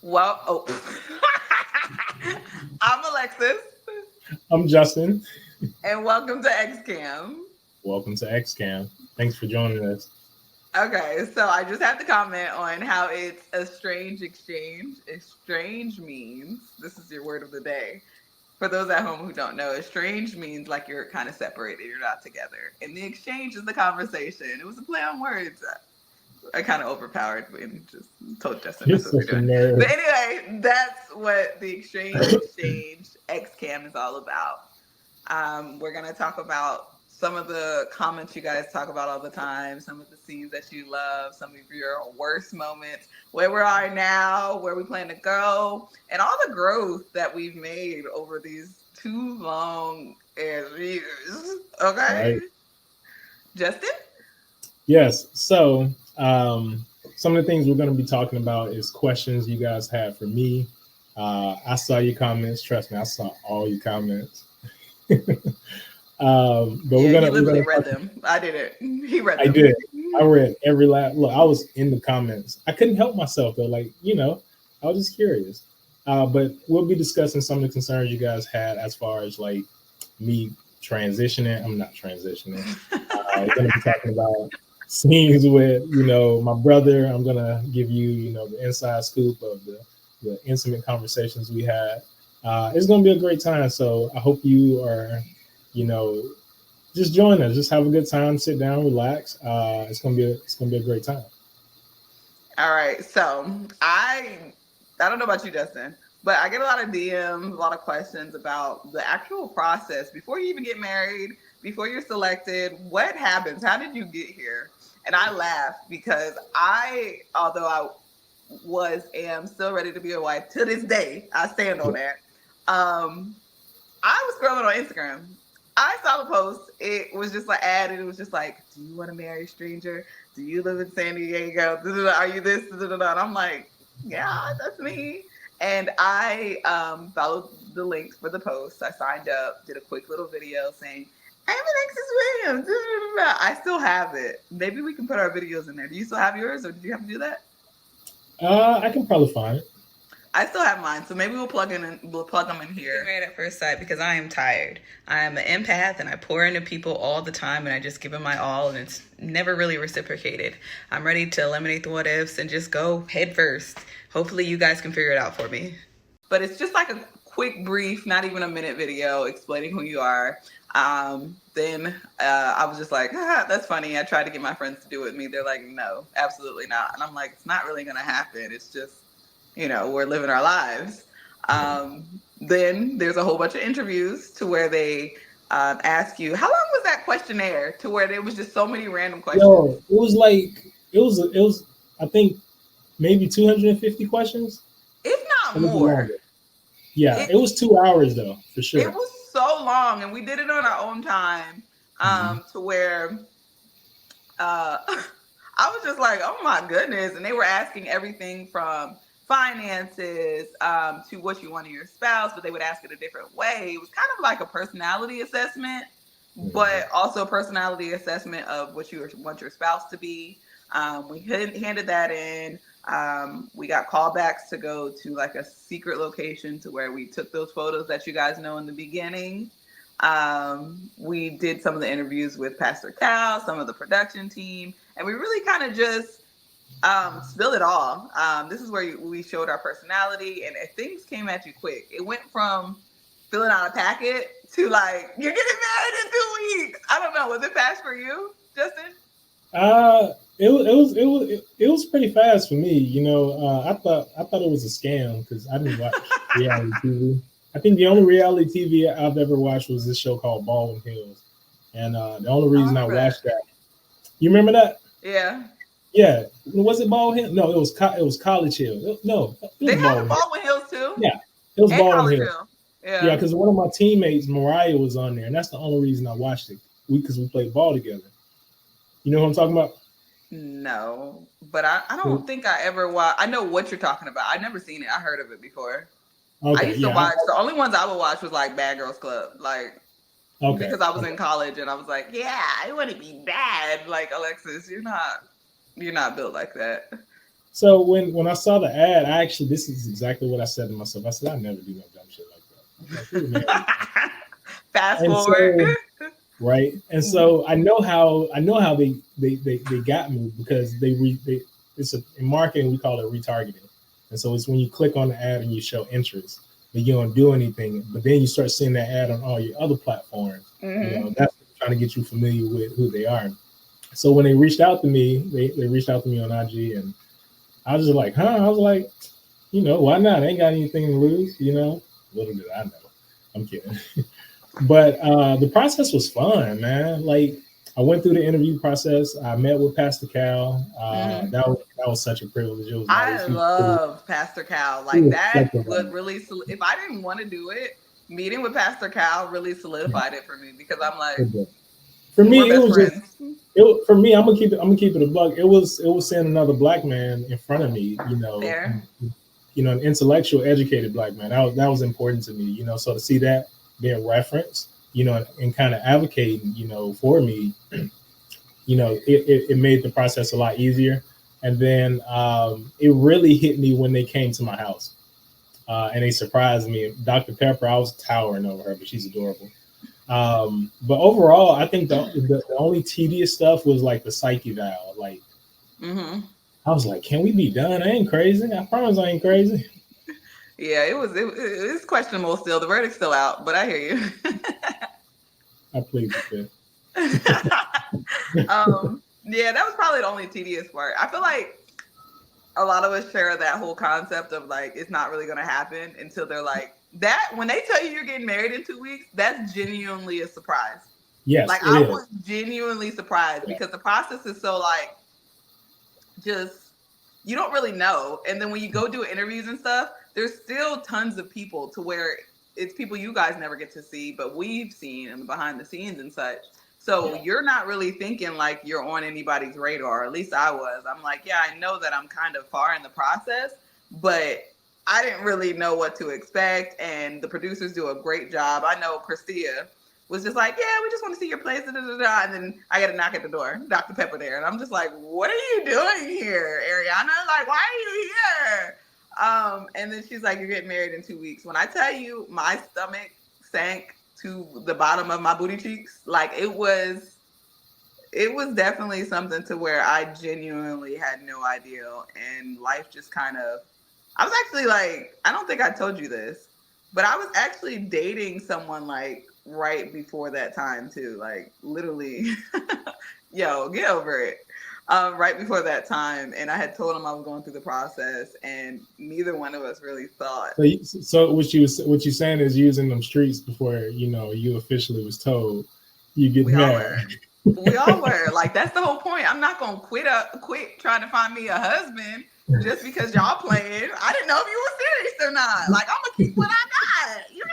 Well, I'm Alexis, I'm Justin. and welcome to XCam. Welcome to XCam. Thanks for joining us. Okay, so I just have to comment on how it's a strange exchange. Exchange means, this is your word of the day. For those at home who don't know, estranged means like you're kind of separated, you're not together. And the exchange is the conversation. It was a play on words. I kind of overpowered and just told Justin You're that's what we're such a doing. But nerd. anyway, that's what the exchange X Cam is all about. We're gonna talk about some of the comments you guys talk about all the time, some of the scenes that you love, some of your worst moments, where we are now, where we plan to go, and all the growth that we've made over these too long years. Okay, Right? Justin. Yes. Some of the things we're going to be talking about is questions you guys have for me. I saw your comments. Trust me, I saw all your comments. But Yeah, he we're literally gonna read talk. them. I didn't. He read I them. did. I read every last look. I was in the comments. I couldn't help myself though. I was just curious. But we'll be discussing some of the concerns you guys had as far as like me transitioning. I'm not transitioning. We're going to be talking about scenes with my brother. I'm going to give you the inside scoop of the intimate conversations we had. It's going to be a great time. So I hope you are you know just join us. Just have a good time. Sit down, relax. It's gonna be a great time. All right. So I don't know about you, Justin, but I get a lot of DMs, a lot of questions about the actual process before you even get married, before you're selected. What happens? How did you get here? And I laugh because although I am still ready to be a wife to this day, I stand on that. Um, I was scrolling on Instagram. I saw the post. It was just like ad, and it was just like, "Do you want to marry a stranger? Do you live in San Diego? Are you this?" And I'm like, "Yeah, that's me." And I followed the links for the post. I signed up, did a quick little video saying, "I'm Alexis Williams." I still have it. Maybe we can put our videos in there. Do you still have yours, or did you have to do that? I can probably find it. I still have mine, so maybe we'll plug them in here. Married at first sight because I am tired. I am an empath and I pour into people all the time and I just give them my all and it's never really reciprocated. I'm ready to eliminate the what ifs and just go head first. Hopefully you guys can figure it out for me. But it's just like a quick, brief, not even a minute video explaining who you are. Then I was just like, that's funny. I tried to get my friends to do it with me. They're like, no, absolutely not. And I'm like, it's not really going to happen. It's just, we're living our lives. Then there's a whole bunch of interviews to where they ask you, how long was that questionnaire to where there was just so many random questions? Yo, it was like it was. I think maybe 250 questions, If a not little more. longer. Yeah, It it was 2 hours though, for it sure. was so long and we did it on our own time Mhm. to where I was just like, oh my goodness. And they were asking everything from finances to what you want in your spouse, but they would ask it a different way. It was kind of like a personality assessment, Mhm. but also a personality assessment of what you want your spouse to be. We handed that in. We got callbacks to go to like a secret location to where we took those photos that you guys know in the beginning. We did some of the interviews with Pastor Cal, some of the production team, and we really kind of just spilled it all. This is where we showed our personality, and things came at you quick. It went from filling out a packet to like, you're getting married in 2 weeks. I don't know. Was it fast for you, Justin? It was pretty fast for me. I thought it was a scam because I didn't watch reality TV. I think the only reality TV I've ever watched was this show called Baldwin Hills, and the only I reason I remember that. watched that, you remember that? Yeah. Yeah, was it Baldwin Hill? No, it was College Hill. No, it They was had a Baldwin Hill. Baldwin Hills too, Yeah, it was and Baldwin College Hill. Hill. Yeah, Yeah. because one of my teammates, Mariah, was on there, and that's the only reason I watched it. Because we played ball together. You know what I'm talking about? No, but I don't think I ever watched. I know what you're talking about. I've never seen it. I heard of it before. I Okay, used to yeah, watch, the only ones I would watch was like Bad Girls Club, like okay, because I was okay. in college and I was like, yeah, I want to be bad. Like Alexis, you're not built like that. So when I saw the ad, I actually this is exactly what I said to myself. I said I never do no dumb shit like that. Like, who married? Fast And forward. so right, and so I know how they got me because they it's in marketing we call it retargeting, and so it's when you click on the ad and you show interest, but you don't do anything, but then you start seeing that ad on all your other platforms. Mm-hmm. That's trying to get you familiar with who they are. So when they reached out to me, they reached out to me on IG, and I was just like, huh? I was like, why not? I ain't got anything to lose. Little did I know. I'm kidding. But the process was fun, man. Like I went through the interview process. I met with Pastor Cal. Mm-hmm. That was such a privilege. It was nice. I love Pastor Cal. He Like was that such a would really, if I didn't want to do it, meeting with Pastor Cal really solidified it for me because I'm like, for we're me, it best was just friends. for me. I'm gonna keep it a bug. It was seeing another black man in front of me. There. An intellectual, educated black man. That was important to me. So to see that being referenced, and kind of advocating, for me, it made the process a lot easier. And then it really hit me when they came to my house and they surprised me. Dr. Pepper, I was towering over her, but she's adorable. But overall, I think the only tedious stuff was like the psyche valve. Like Mm-hmm. I was like, can we be done? I ain't crazy. I promise I ain't crazy. Yeah, it's questionable still. The verdict's still out, but I hear you. I plead the fifth. Yeah, that was probably the only tedious part. I feel like a lot of us share that whole concept of like it's not really gonna happen until they're like that. When they tell you you're getting married in 2 weeks, that's genuinely a surprise. Yes, Like it I is. was genuinely surprised because the process is so like just you don't really know. And then when you go do interviews and stuff, there's still tons of people to where it's people you guys never get to see, but we've seen in the behind the scenes and such. So Yeah. you're not really thinking like you're on anybody's radar. At least I was. I'm like, yeah, I know that I'm kind of far in the process, but I didn't really know what to expect. And the producers do a great job. I know Christia was just like, yeah, we just want to see your place. Da, da, da, da. And then I get a knock at the door, Dr. Pepper there. And I'm just like, what are you doing here, Ariana? Like, why are you here? And then she's like, you're getting married in 2 weeks. When I tell you my stomach sank to the bottom of my booty cheeks, like it was definitely something to where I genuinely had no idea. And life just kind of, I was actually like, I don't think I told you this, but I was actually dating someone like right before that time too. Like literally, yo, get over it. Right before that time. And I had told him I was going through the process and neither one of us really thought. So what you saying is using them streets before you officially was told you get We all mad. were. We all were. Like that's the whole point. I'm not gonna quit trying to find me a husband just because y'all playing. I didn't know if you were serious or not. Like I'm gonna keep what I got. You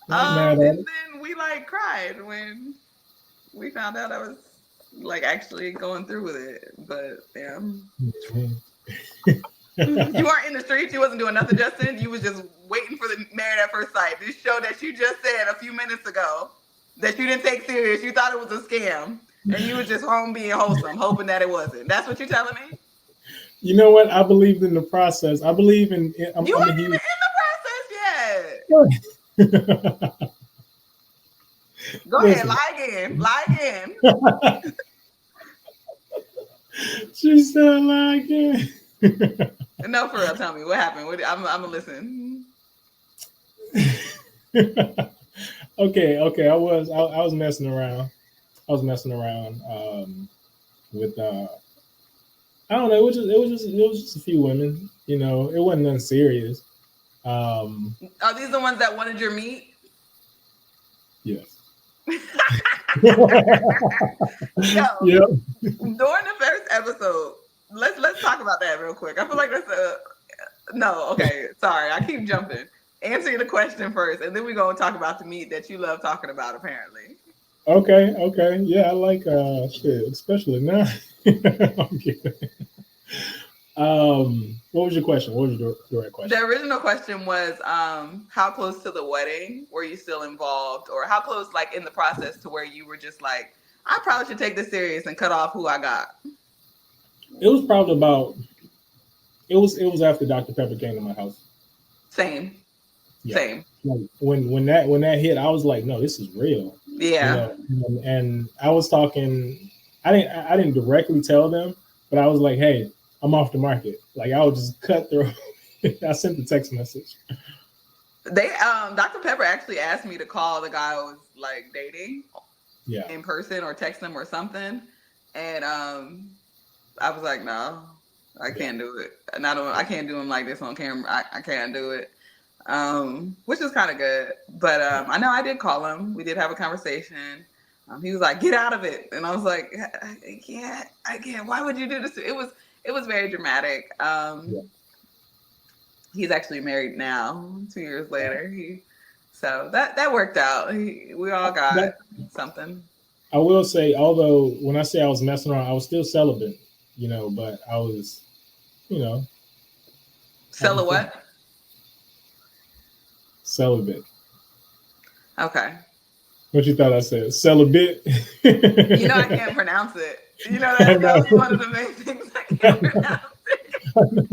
Not know? mad at And it. then we like cried when we found out I was like actually going through with it. But yeah. Mhm. You weren't in the streets, you wasn't doing nothing, Justin. You was just waiting for the married at first sight. This show that you just said a few minutes ago that you didn't take serious. You thought it was a scam. And you was just home being wholesome, hoping that it wasn't. That's what you're telling me? You know what? I believed in the process. I believe in. You I'm a weren't huge. even in the process yet. Go ahead, Listen, lie again. Lie again. she said lie again. No, for real. Tell me what happened. I'm gonna listen. Okay. I was messing around. I was messing around with I don't know. It was just a few women. It wasn't nothing serious. Um, Are these the ones that wanted your meat? yes. Yo, Yep. during the first episode, let's talk about that real quick. I feel like that's a no. Okay, sorry, I keep jumping. Answer the question first, and then we're gonna talk about the meat that you love talking about. Apparently, Okay. Yeah, I like shit, especially now. I'm kidding. What was your question? What was your direct the question? original question was, how close to the wedding were you still involved, or how close, like in the process, to where you were just like, I probably should take this serious and cut off who I got. It was probably about It was after Dr. Pepper came to my house. Same. Yeah. Same. Like when that hit, I was like, no, this is real. You Yeah. know, and I was talking. I didn't directly tell them, but I was like, hey, I'm off the market. Like I would just cut through. I sent the text message. They Dr. Pepper actually asked me to call the guy I was like dating Yeah. in person or text him or something. And I was like, no, I Yeah. can't do it. And I can't do him like this on camera. I can't do it. Which is kind of good. But I know I did call him. We did have a conversation. He was like, "Get out of it," and I was like, "I can't. I can't. Why would you do this?" It was very dramatic. Yeah. He's actually married now. 2 years later, so that worked out. We all got That something. I will say, although when I say I was messing around, I was still celibate. But I was, you know, having fun. Silhouette. Celibate. Okay. What you thought I said? Celibate. I can't pronounce it. I That know. was one of the main things I can't pronounce it.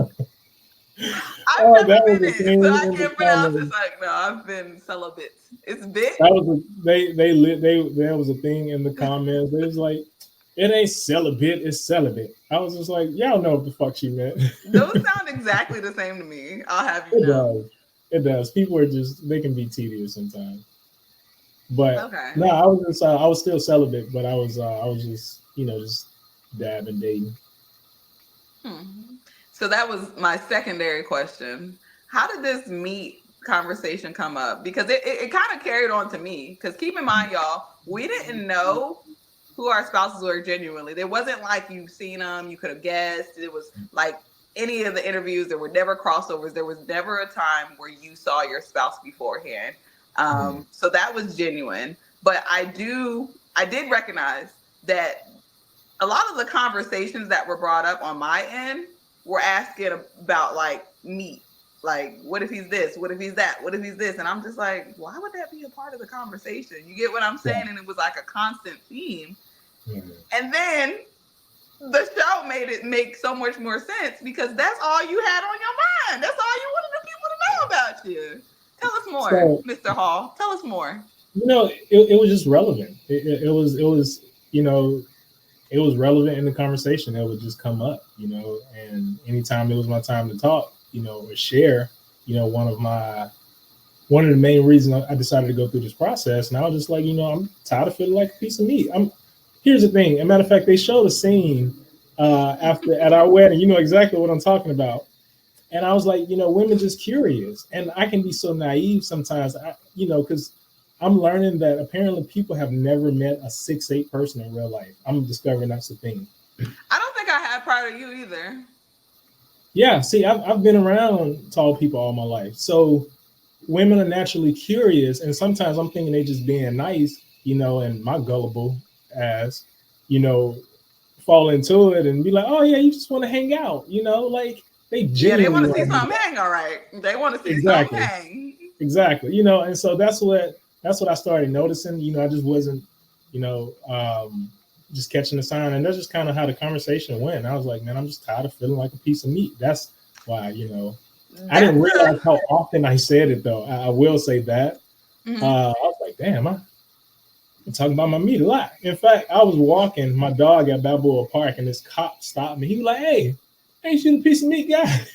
I've Oh, that never was been a it, thing so I in the can't pronounce it. comments. It's like, no, I've been celibate. It's bit. That was they lit they there was a thing in the comments. It was like it ain't celibate, it's celibate. I was just like, y'all know what the fuck she meant. Those sound exactly the same to me. I'll have you It know. does. It does. People are just they can be tedious sometimes. But Okay. no, I was still celibate, but I was just just dabbing dating. Hmm. So that was my secondary question. How did this meet conversation come up? Because it kind of carried on to me. Because keep in mind, y'all, we didn't know who our spouses were genuinely. There wasn't like you've seen them, you could have guessed. It was like any of the interviews, there were never crossovers. There was never a time where you saw your spouse beforehand. Mm. So that was genuine. But I did recognize that a lot of the conversations that were brought up on my end were asking about like meat. Like, what if he's this? What if he's that? What if he's this? And I'm just like, why would that be a part of the conversation? You get what I'm Yeah. saying? And it was like a constant theme. Mm. And then the show made it make so much more sense because that's all you had on your mind. That's all you wanted the people to know about you. Tell us more, So Mr. Hall. Tell us more. it was just relevant. It was you know it was relevant in the conversation. It would just come up, and anytime it was my time to talk, or share, one of the main reasons I decided to go through this process. And I was just like, I'm tired of feeling like a piece of meat. Here's the thing. As a matter of fact, they showed a scene after at our wedding. You know exactly what I'm talking about. And I was like, women just curious, and I can be so naive sometimes. Because I'm learning that apparently people have never met a 6'8" person in real life. I'm discovering that's the thing. I don't think I had prior to you either. Yeah, see, I've been around tall people all my life, so women are naturally curious, and sometimes I'm thinking they just being nice, and my gullible ass, you know, fall into it and be like, oh yeah, you just want to hang out, like they Yeah, they genuinely want to want see to hang something out. hang, all right. They want to see something Exactly. hang. Exactly. And so that's what I started noticing. I just wasn't, you know, um, just catching the sign, and that's just kind of how the conversation went. I was like, man, I'm just tired of feeling like a piece of meat. That's why, I didn't That's a. realize how often I said it though. I will say that. Mhm. I was like, damn, I'm talking about my meat a lot. In fact, I was walking my dog at Balboa Park, and this cop stopped me. He was like, hey, ain't you the piece of meat guy?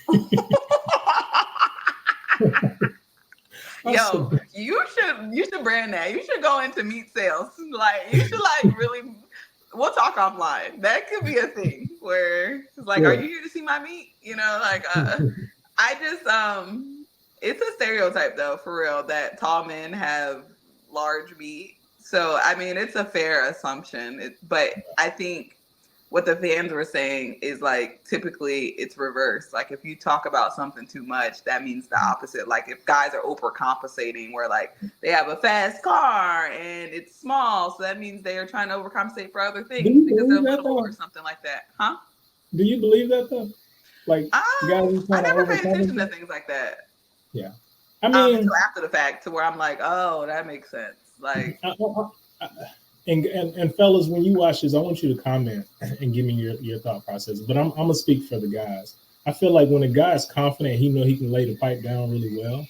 I Yo, said, you should brand that. You should go into meat sales. Like you should like really. We'll talk offline. That could be a thing where it's like, are yeah. you here to see my meat? Like I just it's a stereotype though, for real, that tall men have large meat. So I mean, it's a fair assumption. But I think what the fans were saying is like typically it's reversed. Like if you talk about something too much, that means the opposite. Like if guys are overcompensating, where like they have a fast car and it's small, so that means they are trying to overcompensate for other Do things you because they're believe that little though? or something like that, huh? Do you believe that though? Like guys are I trying to never pay overcome attention to it? things like that Yeah. I until mean, after the fact, to where I'm like, oh, that makes sense. Like, I, and fellas, when you watch this, I want you to comment and give me your thought process. But I'm gonna speak for the guys. I feel like when a guy is confident, he know he can lay the pipe down really well.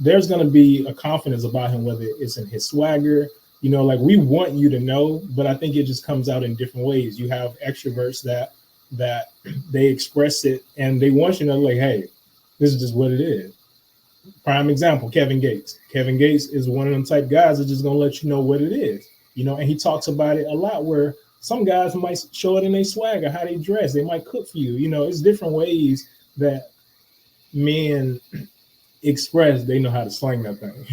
There's gonna be a confidence about him, whether it's in his swagger. Like we want you to know, but I think it just comes out in different ways. You have extroverts that they express it and they want you to know, like, hey, this is just what it is. Prime example, Kevin Gates. Kevin Gates is one of them type guys that's just gonna let you know what it is. And he talks about it a lot where some guys might show it in their swagger, how they dress, they might cook for you. It's different ways that men express they know how to slang that thing.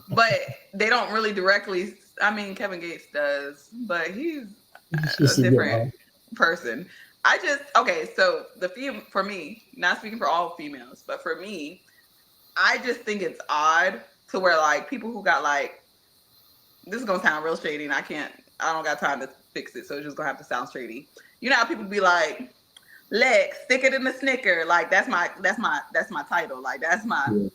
But they don't really directly. I mean, Kevin Gates does, but he's a different person. Okay. So for me, not speaking for all females, but for me, I just think it's odd to where like people who got like, this is gonna sound real shady, and I don't got time to fix it, so it's just gonna have to sound shady. You know how people be like, Lex, stick it in the Snicker. Like that's my title. Like that's my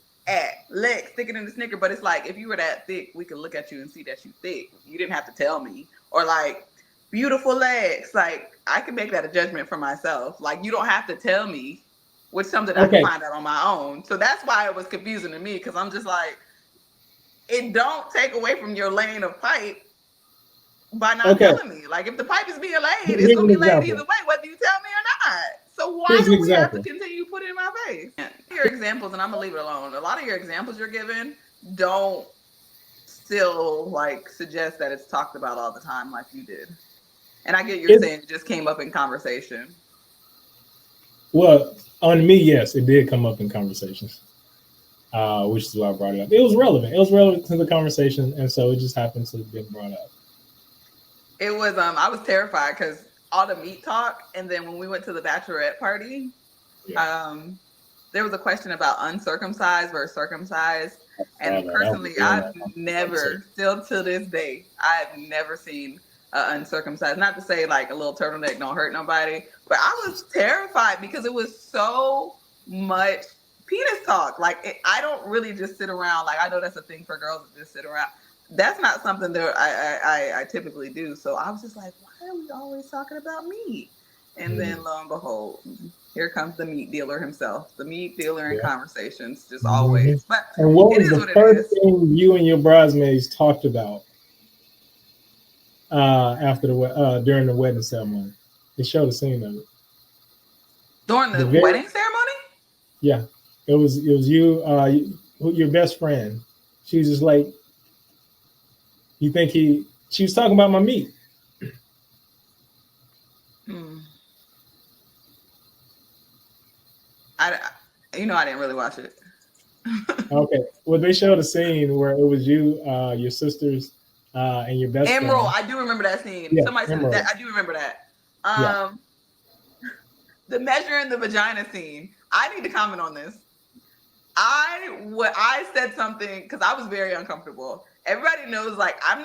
Lex, stick it in the Snicker. But it's like, if you were that thick, we could look at you and see that you thick. You didn't have to tell me. Or like, beautiful legs. Like I can make that a judgment for myself. Like you don't have to tell me, which something I can find out on my own. So that's why it was confusing to me, because I'm just like, it don't take away from your lane of pipe by not telling me. Like if the pipe is being laid, it's gonna be laid either way, whether you tell me or not. So why do we have to continue putting it in my face? Your examples, and I'm gonna leave it alone. A lot of your examples you're giving don't still like suggest that it's talked about all the time like you did. And I get you're saying it just came up in conversation. Well, on me, yes, it did come up in conversations, which is why I brought it up. It was relevant. It was relevant to the conversation, and so it just happened to have been brought up. It was I was terrified because all the meat talk, and then when we went to the Bachelorette party, there was a question about uncircumcised versus circumcised. And personally, I've never, still to this day, I've never seen uncircumcised. Not to say like a little turtleneck don't hurt nobody, but I was terrified because it was so much penis talk. Like I don't really just sit around. Like I know that's a thing for girls to just sit around. That's not something that I typically do. So I was just like, why are we always talking about meat? And then lo and behold, here comes the meat dealer himself. The meat dealer in conversations, just always. But and what was the first thing you and your bridesmaids talked about after during the wedding ceremony? They showed a scene of it. During the wedding ceremony? Yeah. It was you, your best friend. She was just like, you think she was talking about my meat. I didn't really watch it. Okay. Well, they showed a scene where it was you, your sisters, and your best Emerald. friend. I do remember that scene. Yeah, somebody said that. I do remember that. The measuring the vagina scene. I need to comment on this. I said something because I was very uncomfortable. Everybody knows, like, I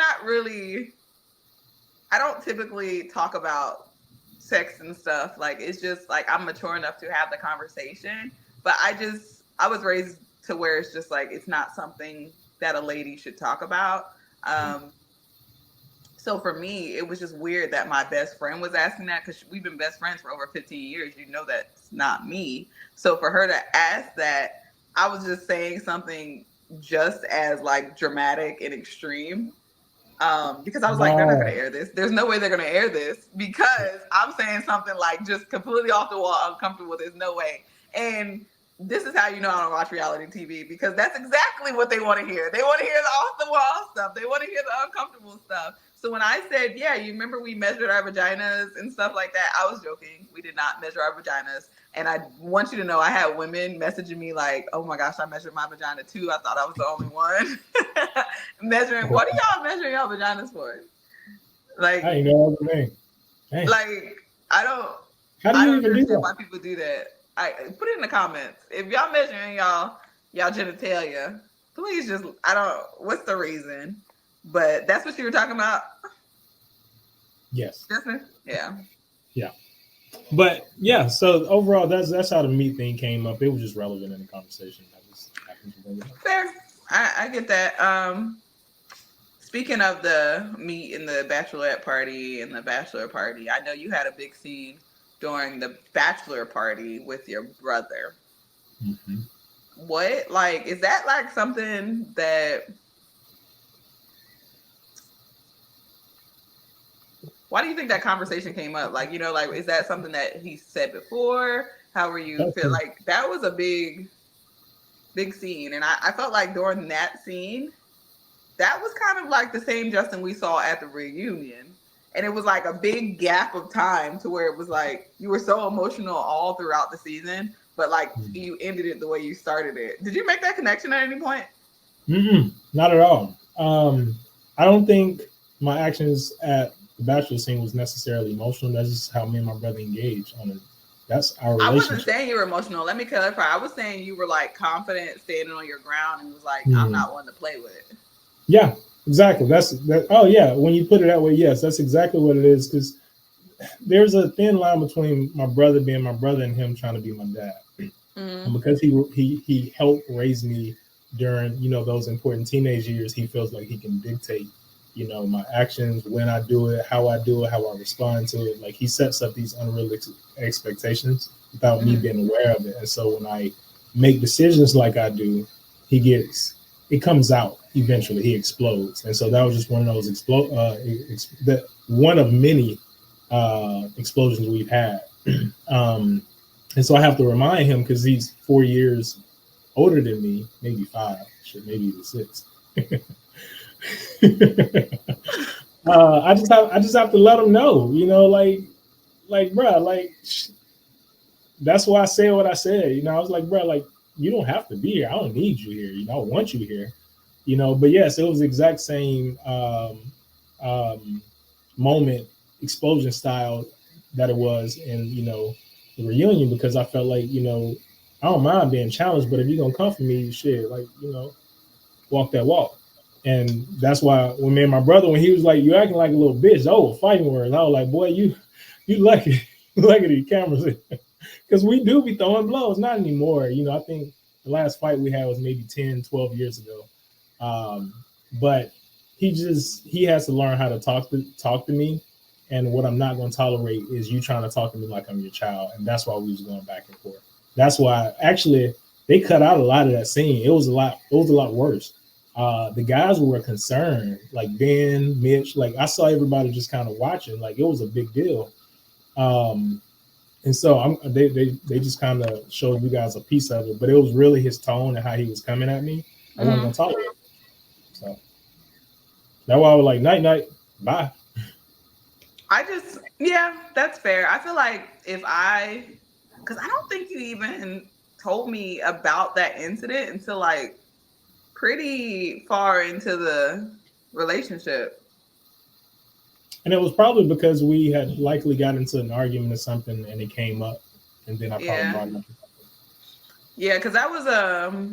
don't typically talk about sex and stuff. Like, it's just like I'm mature enough to have the conversation, but I was raised to where it's just like it's not something that a lady should talk about. So for me, it was just weird that my best friend was asking that, because we've been best friends for over 15 years. You know that's not me. So for her to ask that, I was just saying something just as like dramatic and extreme. Because I was like, they're not going to air this. There's no way they're going to air this because I'm saying something like just completely off the wall, uncomfortable. There's no way. And this is how you know I don't watch reality TV, because that's exactly what they want to hear. They want to hear the off the wall stuff. They want to hear the uncomfortable stuff. So when I said, yeah, you remember we measured our vaginas and stuff like that, I was joking. We did not measure our vaginas. And I want you to know I had women messaging me like, oh my gosh, I measured my vagina too. I thought I was the only one. Measuring. What are y'all measuring y'all vaginas for? Like, I know the name. Like, I don't understand why people do that. Put it in the comments. If y'all measuring y'all genitalia, please just, what's the reason? But that's what you were talking about? Yes. Justin? Yeah. Yeah. But yeah, so overall, that's how the meat thing came up. It was just relevant in the conversation. I just happened to bring it up. Fair. I get that. Speaking of the meat in the Bachelorette party and the Bachelor party, I know you had a big scene during the bachelor party with your brother. Mm-hmm. What, like, is that like something that, why do you think that conversation came up? Like, like, is that something that he said before? How were you feel? Like, that was a big scene. And I felt like during that scene, that was kind of like the same Justin we saw at the reunion. And it was like a big gap of time to where it was like you were so emotional all throughout the season, but like you ended it the way you started it. Did you make that connection at any point? Not at all. I don't think my actions at the bachelor scene was necessarily emotional. That's just how me and my brother engaged on it. That's our I wasn't relationship. saying you were emotional. Let me clarify. I was saying you were like confident, standing on your ground, and was like, I'm Mm. not one to play with it. Yeah, exactly. That's that. Oh yeah, when you put it that way, yes, that's exactly what it is. Because there's a thin line between my brother being my brother and him trying to be my dad. And Mm-hmm. because he helped raise me during those important teenage years, he feels like he can dictate my actions, when I do it, how I do it, how I respond to it. Like he sets up these unrealistic expectations without me Mm-hmm. being aware of it. And so when I make decisions like I do, it comes out eventually. He explodes. And so that was just one of those that one of many explosions we've had. um, and so I have to remind him because he's 4 years older than me, maybe five, shit, maybe even six. I just have to let him know, bro, that's why I said what I said. I was like, bro, like you don't have to be here. I don't need you here. I want you here. But yes, it was the exact same um, moment, explosion style that it was in the reunion because I felt like I don't mind being challenged, but if you're gonna come for me, shit, like walk that walk. And that's why when me and my brother, when he was like, "You acting like a little bitch," oh, fighting words. I was like, "Boy, you lucky, lucky these cameras," because we do be throwing blows. Not anymore. I think the last fight we had was maybe 10, 12 years ago. Um, but he has to learn how to talk to me. And what I'm not going to tolerate is you trying to talk to me like I'm your child. And that's why we was going back and forth. That's why actually they cut out a lot of that scene. It was a lot worse. The guys were concerned, like Ben, Mitch, like I saw everybody just kind of watching, like it was a big deal. Um, and so they just kind of showed you guys a piece of it, but it was really his tone and how he was coming at me. I wasn't Mm-hmm. gonna tolerate it. So that's why I was like, night, night, bye. Yeah, that's fair. I feel like because I don't think you even told me about that incident until like pretty far into the relationship. And it was probably because we had likely got into an argument or something, and it came up, and then I probably Yeah, brought it up. yeah, because that was a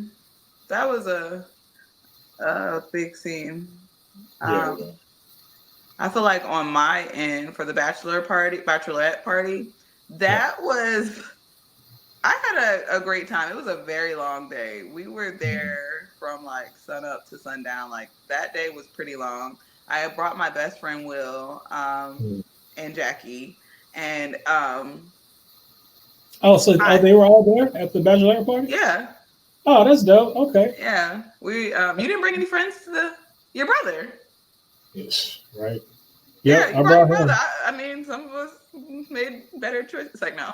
big scene. Yeah, Um, I feel like on my end for the bachelorette party, yeah. that was I had a great time. It was a very long day. We were Mm-hmm. there from like sun up to sundown. Like that day was pretty long. I had brought my best friend Will, and Jackie, and Oh, so I they were all there at the bachelor party? yeah, Oh, that's dope. Okay. yeah. We you didn't bring any friends to the your brother. Yes, right. Yeah, Yep, you I brought your brought brother. him. I mean, some of us made better choices. It's like no,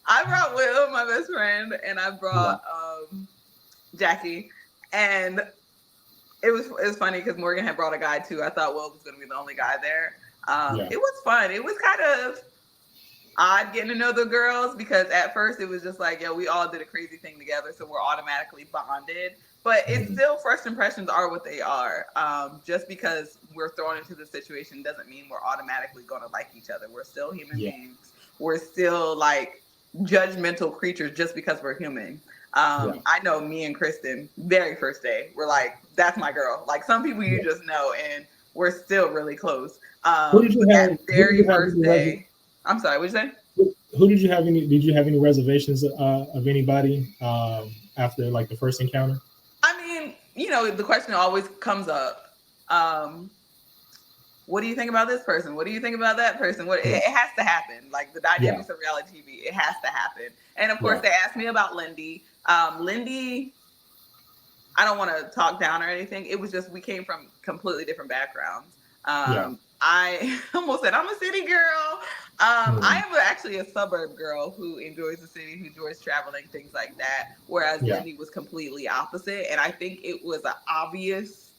I brought Will, my best friend, and I Yeah, brought Jackie, and it was funny because Morgan had brought a guy too. I thought Will was going to be the only guy there. yeah, It was fun. It was kind of odd getting to know the girls because at first it was just like, yo, we all did a crazy thing together, so we're automatically bonded. But it's mhm, still first impressions are what they are. Just because we're thrown into the situation doesn't mean we're automatically going to like each other. We're still human yeah, beings. We're still like judgmental creatures just because we're human. yeah, I know me and Kristen, very first day, we're like, that's my girl. Like some people you yeah. just know, and we're still really close. Who did you But that have? Who did very you have first any day, I'm sorry, what'd you say? Who did you have any? Did you have any reservations of anybody after like the first encounter? I mean, the question always comes up. Um, what do you think about this person? What do you think about that person? It has to happen. Like the Yeah. dynamics of reality TV, it has to happen. And of course, Yeah. they asked me about Lindy. Lindy, I don't want to talk down or anything. It was just we came from completely different backgrounds. Yeah. I almost said I'm a city girl. I am actually a suburb girl who enjoys the city, who enjoys traveling, things like that. Whereas Yeah. Lindy was completely opposite, and I think it was an obvious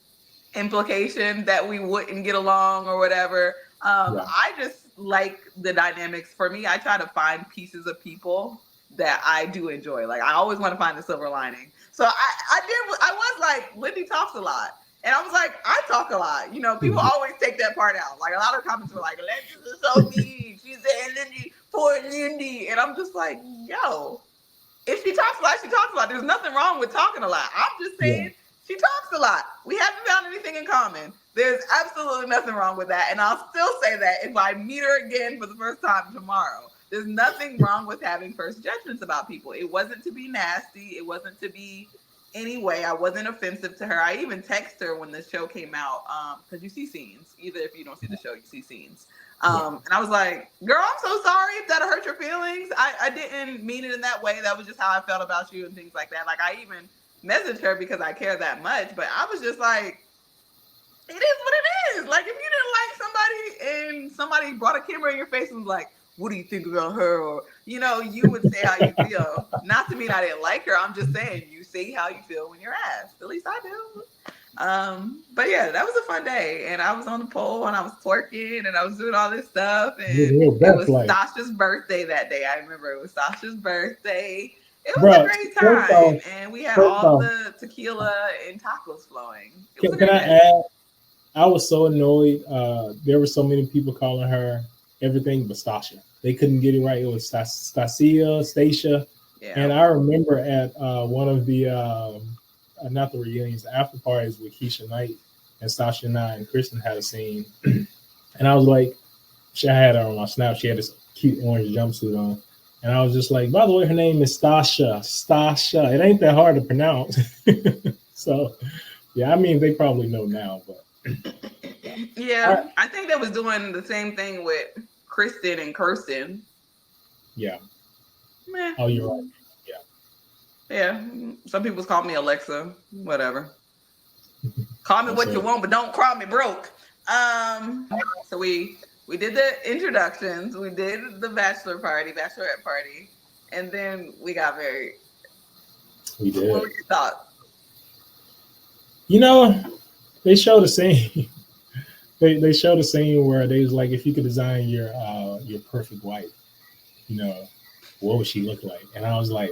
implication that we wouldn't get along or whatever. Yeah. I just like the dynamics. For me, I try to find pieces of people that I do enjoy. Like I always want to find the silver lining. So I was like, Lindy talks a lot. And I was like, I talk a lot. You know, people Mhm. always take that part out. Like a lot of comments were like, Alexis is so mean. She's saying Lindy, poor Lindy. And I'm just like, yo, if she talks a lot, she talks a lot. There's nothing wrong with talking a lot. I'm just Yeah. saying she talks a lot. We haven't found anything in common. There's absolutely nothing wrong with that. And I'll still say that if I meet her again for the first time tomorrow. There's nothing wrong with having first judgments about people. It wasn't to be nasty. It wasn't to be any way. I wasn't offensive to her. I even texted her when the show came out because you see scenes. Either if you don't see the show, you see scenes. Yeah. And I was like, girl, I'm so sorry if that hurt your feelings. I didn't mean it in that way. That was just how I felt about you and things like that. Like, I even messaged her because I care that much. But I was just like, it is what it is. Like, if you didn't like somebody and somebody brought a camera in your face and was like, what do you think about her? Or, you know, you would say how you feel. Not to mean I didn't like her. I'm just saying you say how you feel when you're asked. At least I do. But yeah, that was a fun day, and I was on the pole and I was twerking and I was doing all this stuff, and Your it best was life. Sasha's birthday that day. I remember it was Sasha's birthday. It was a Bro, great first time, off, and we had first all off, the tequila and tacos flowing. It was a can great I day. add? I was so annoyed. There were so many people calling her everything but Stasha. They couldn't get it right. It was Stasia, Stacia. And Yeah, I remember at one of the, not the reunions, the after parties with Keisha Knight and Stasha and I and Kristen had a scene. And I was like, I had her on my snap. She had this cute orange jumpsuit on. And I was just like, by the way, her name is Stasha. Stasha. It ain't that hard to pronounce. So, yeah, I mean, they probably know now, but. yeah. I think they was doing the same thing with Kristen and Kirsten. Yeah. Meh. Oh, you're right. Yeah. Some people's call me Alexa. Whatever. Call me That's what you it. want, but don't call me broke. So we did the introductions, we did the bachelorette party, and then we got married. We What did. were your thoughts? You know, they showed a scene. They showed a scene where they was like, if you could design your perfect wife, you know, what would she look like? And I was like,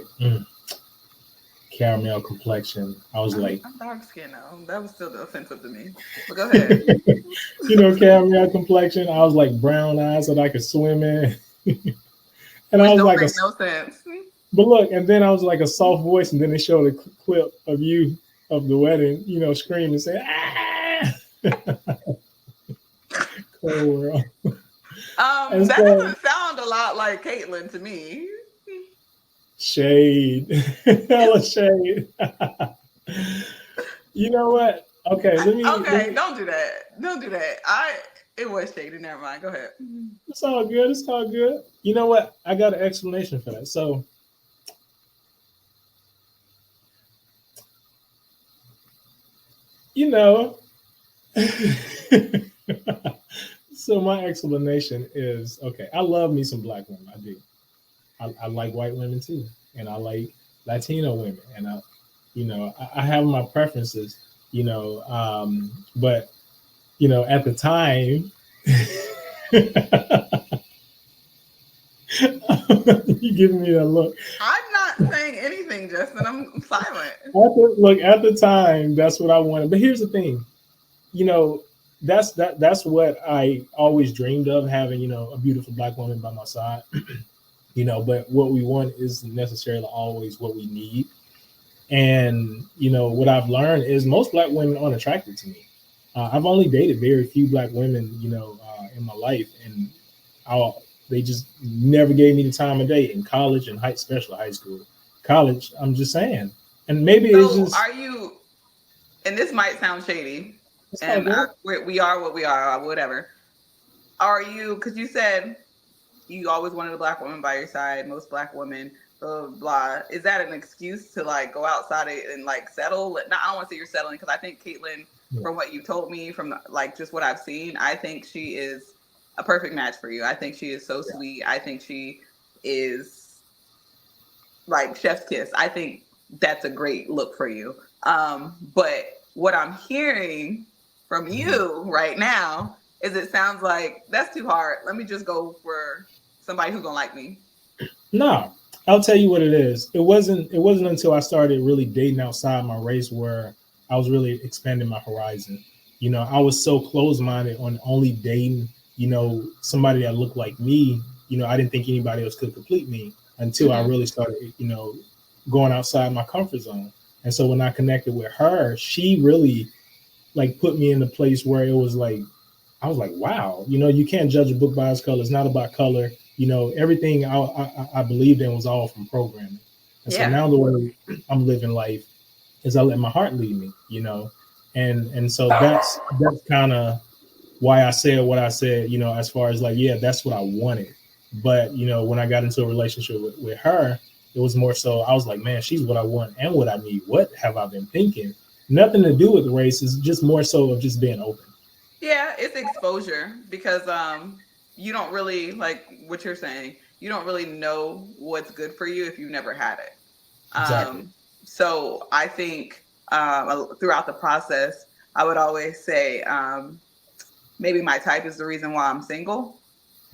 caramel complexion. I was like, I'm dark skinned now. That was still offensive to me. But go ahead. caramel complexion. I was like brown eyes that I could swim in. And I Which was don't like make no sense. but look, and then I was like a soft voice, and then they showed a clip of you of the wedding, screaming, saying, "Ah!" Cold world. And That so doesn't sound a lot like Caitlyn to me. shade, hella shade. You know what? Okay, let Okay, me. don't do that. Don't do that. It was shady. Never mind. Go ahead. It's all good. It's all good. You know what? I got an explanation for that. So, you know. So my explanation is okay. I love me some black women. I do. I like white women too, and I like Latino women, and I have my preferences. But at the time, you giving me that look. I'm not saying anything, Justin. I'm silent. At the time, that's what I wanted. But here's the thing, that's what I always dreamed of, having a beautiful black woman by my side. But what we want isn't necessarily always what we need. And what I've learned is most black women aren't attracted to me. I've only dated very few black women, in my life, and they just never gave me the time of day in college and especially high school. College, I'm just saying, and maybe it's So just are you? And this might sound shady. It's all and good. we are what we are, whatever. Are you? Because you said you always wanted a black woman by your side. Most black women, blah blah blah. Is that an excuse to like go outside and like settle? Not, I don't want to say you're settling because I think Caitlyn, Yeah. from what you told me, from like just what I've seen, I think she is a perfect match for you. I think she is so Yeah. sweet. I think she is like chef's kiss. I think that's a great look for you. But what I'm hearing from Mhm. you right now is it sounds like that's too hard. Let me just go for somebody who's gonna like me. No, I'll tell you what it is. It wasn't until I started really dating outside my race where I was really expanding my horizon. I was so close minded on only dating, somebody that looked like me. I didn't think anybody else could complete me until I Mm-hmm. really started, going outside my comfort zone. And so when I connected with her, she really like put me in a place where it was like I was like, wow, you can't judge a book by its color. It's not about color. Everything I believed in was all from programming. And so Yeah. now the way I'm living life is I let my heart lead me, and so that's kind of why I said what I said, as far as like, yeah, that's what I wanted. But when I got into a relationship with her, it was more so I was like, man, she's what I want and what I need. What have I been thinking? Nothing to do with the race. It's just more so of just being open. Yeah, it's exposure because you don't really like what you're saying. You don't really know what's good for you if you've never had it. Exactly. So I think throughout the process, I would always say maybe my type is the reason why I'm single,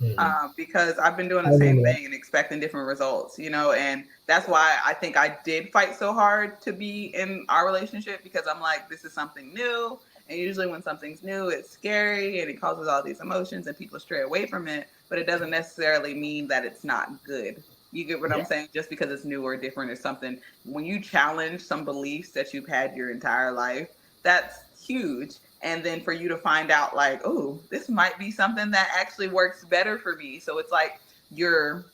Mm-hmm. because I've been doing I the same remember that. thing and expecting different results, and that's why I think I did fight so hard to be in our relationship because I'm like, this is something new. And usually when something's new, it's scary and it causes all these emotions and people stray away from it, but it doesn't necessarily mean that it's not good. You get what I'm Yeah. saying? Just because it's new or different or something. When you challenge some beliefs that you've had your entire life, that's huge. And then for you to find out like, oh, this might be something that actually works better for me. So it's like your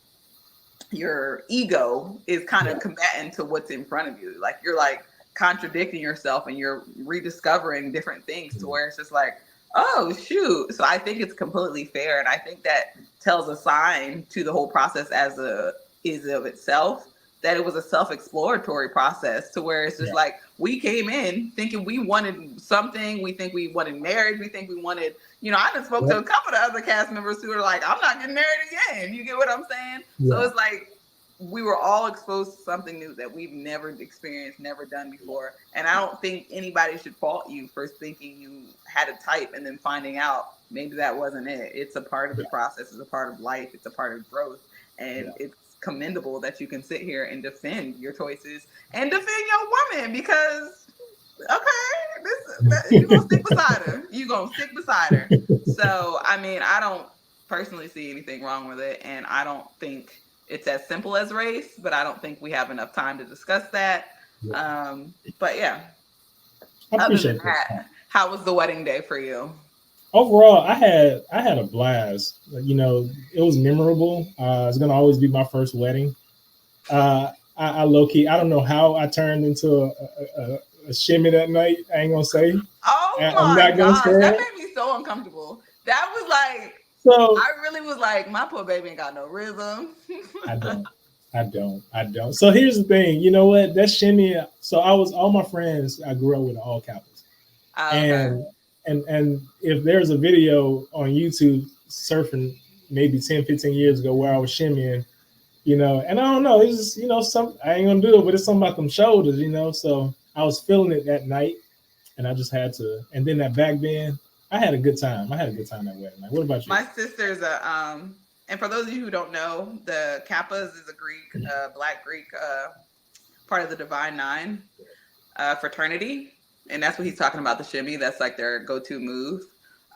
your ego is kind Yeah. of combating to what's in front of you. Like you're like contradicting yourself and you're rediscovering different things to Mhm. where it's just like, oh shoot. So I think it's completely fair. And I think that tells a sign to the whole process as a is of itself that it was a self-exploratory process to where it's just Yeah. like we came in thinking we wanted something, we think we wanted marriage, we think we wanted, I just spoke to Yep. a couple of other cast members who are like, I'm not getting married again. You get what I'm saying? So Yeah. it's like we were all exposed to something new that we've never experienced, never done before. And I don't think anybody should fault you for thinking you had a type and then finding out maybe that wasn't it. It's a part of the Yeah. process, it's a part of life, it's a part of growth. Yeah. And it's commendable that you can sit here and defend your choices and defend your woman because okay, you gonna stick beside her. You gonna stick beside her. So I mean, I don't personally see anything wrong with it, and I don't think it's as simple as race. But I don't think we have enough time to discuss that. Yeah. But yeah, I other than appreciate that. that, how was the wedding day for you? Overall, I had a blast. It was memorable. It's gonna always be my first wedding. I low key, I don't know how I turned into a shimmy that night. I ain't gonna say. Oh I'm my not gonna say gosh, that it. made me so uncomfortable. That was like, So I really was like, my poor baby ain't got no rhythm. I don't. I don't. So here's the thing. You know what? That shimmy. So I was all my friends I grew up with are all Kappas. Okay. And if there's a video on YouTube surfing maybe 10, 15 years ago where I was shimmying, and I don't know, it's just, some I ain't gonna do it, but it's something about them shoulders, So I was feeling it that night and I just had to, and then that back bend, I had a good time. I had a good time that wedding night. What about you? My sister's a and for those of you who don't know, the Kappas is a Greek, Black Greek, part of the Divine Nine fraternity, and that's what he's talking about. The shimmy, that's like their go-to move.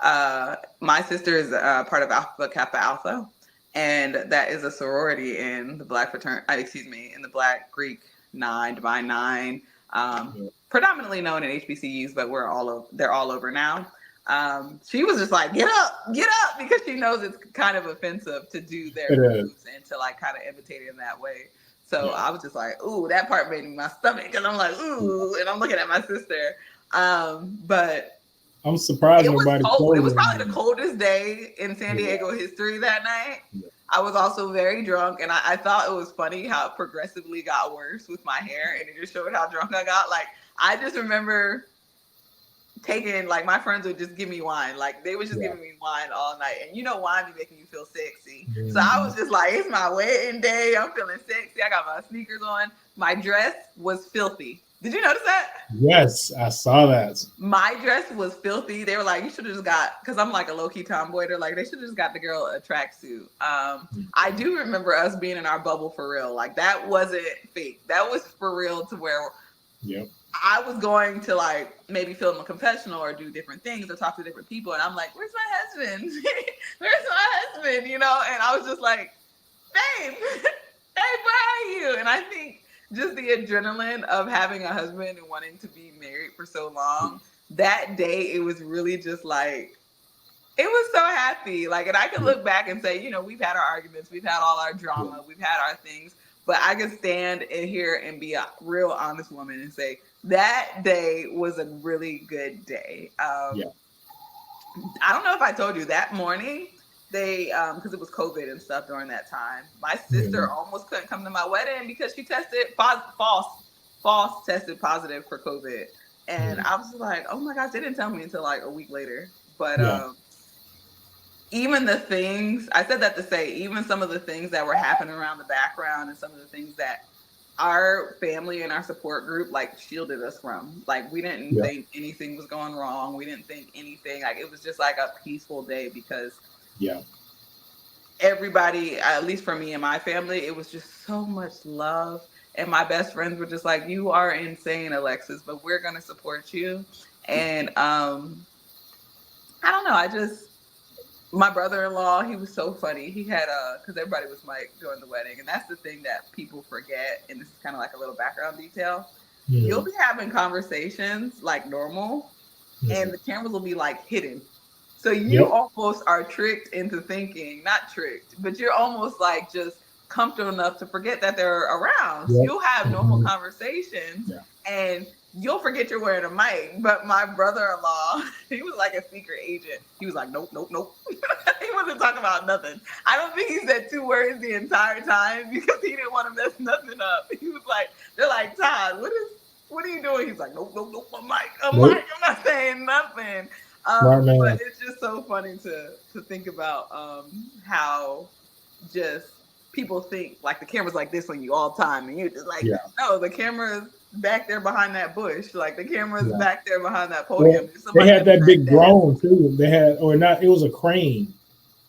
My sister is part of Alpha Kappa Alpha, and that is a sorority in the Black fraternity. Excuse me, in the Black Greek Nine, Divine Nine, Yeah, predominantly known in HBCUs, but they're all over now. She was just like, get up, because she knows it's kind of offensive to do their it is. moves and to like kind of imitate it in that way. So Yeah. I was just like, ooh, that part made me my stomach because I'm like, Yeah. ooh, and I'm looking at my sister. But I'm surprised It was nobody cold. It told was him. probably the coldest day in San Yeah. Diego history that night. Yeah. I was also very drunk, and I thought it was funny how it progressively got worse with my hair, and it just showed how drunk I got. Like, I just remember taking, like, my friends would just give me wine. Like, they was just Yeah. giving me wine all night, and you know, wine be making you feel sexy. So I Mhm. was just like, it's my wedding day. I'm feeling sexy. I got my sneakers on. My dress was filthy. Did you notice that? Yes, I saw that. My dress was filthy. They were like, you should have just got, because I'm like a low key tomboy. They're like, they should have just got the girl a tracksuit. I do remember us being in our bubble for real. Like, that wasn't fake. That was for real, to where Yep. I was going to, like, maybe film a confessional or do different things or talk to different people. And I'm like, where's my husband? Where's my husband? You know? And I was just like, babe, babe, where are you? And I think just the adrenaline of having a husband and wanting to be married for so long, that day, it was really just like, it was so happy. Like, and I can Yeah. look back and say, you know, we've had our arguments, we've had all our Yeah. drama, we've had our things, but I can stand in here and be a real honest woman and say that day was a really good day. Yeah. I don't know if I told you that morning, they because it was COVID and stuff during that time. My sister Mhm. almost couldn't come to my wedding because she tested false tested positive for COVID. And Mhm. I was like, oh my gosh, they didn't tell me until like a week later. But Yeah. even the things, I said that to say, even some of the things that were happening around the background and some of the things that our family and our support group like shielded us from. Like, we didn't Yeah. think anything was going wrong. We didn't think anything. Like, it was just like a peaceful day because Yeah. everybody, at least for me and my family, it was just so much love. And my best friends were just like, you are insane, Alexis, but we're gonna support you. And I don't know, I just, my brother-in-law, he was so funny. He had because everybody was like during the wedding, and that's the thing that people forget. And this is kind of like a little background detail. You'll Mhm. be having conversations like normal, and Mhm. the cameras will be like hidden. So you Yep. almost are tricked into thinking, not tricked, but you're almost like just comfortable enough to forget that they're around. So Yep. you'll have normal Mhm. conversations Yeah. and you'll forget you're wearing a mic. But my brother-in-law, he was like a secret agent. He was like, nope, nope, nope. He wasn't talking about nothing. I don't think he said 2 words the entire time because he didn't want to mess nothing up. He was like, they're like, Todd, what are you doing? He's like, nope, nope, nope, I'm like, Nope. I'm not saying nothing. Smart But man. it's just so funny to think about how just people think like the camera's like this on you all the time, and you're just like, Yeah. no, the camera's back there behind that bush, like the camera's Yeah. back there behind that podium. Well, There's they somebody had at the that back big desk. drone too. They had, or not, it was a crane.